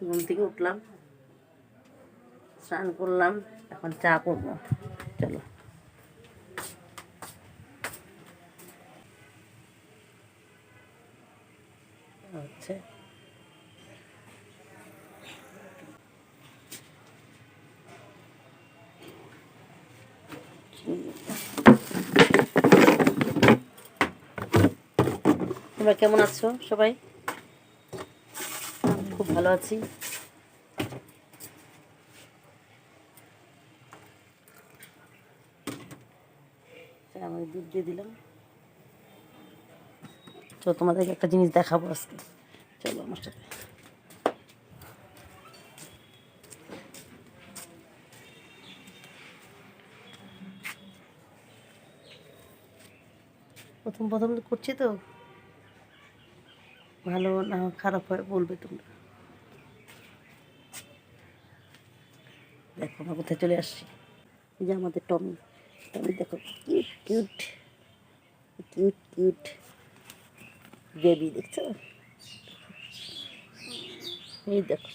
ঘুম থেকে উঠলাম, স্নান করলাম, এখন চা করবো। চলো। হচ্ছে তোমরা কেমন আছো সবাই? খুব ভালো আছি। আমি দুধ দিয়ে দিলাম। চলো তোমাদেরকে একটা জিনিস দেখাবো আজকে, চলো আমার সাথে। প্রথম প্রথম করছি তো, ভালো না খারাপ হয় বলবে তোমরা। দেখো আমরা কোথায় চলে আসছি। এই যে আমাদের টমি, টমি দেখো cute cute cute cute baby, দেখছো? এই দেখো,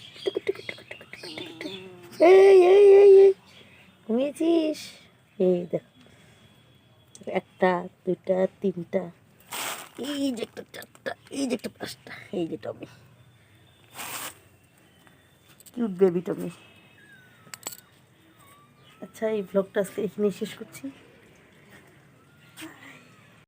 এই এই এই এই ঘুমিয়েছিস? এই দেখো, একটা দুইটা তিনটা, এই যে একটা চারটা, এই যে একটা পাঁচটা, এই যে টমি, কিউট বেবি টমি। আচ্ছা, এই ব্লগটা আজকে এখানেই শেষ করছি।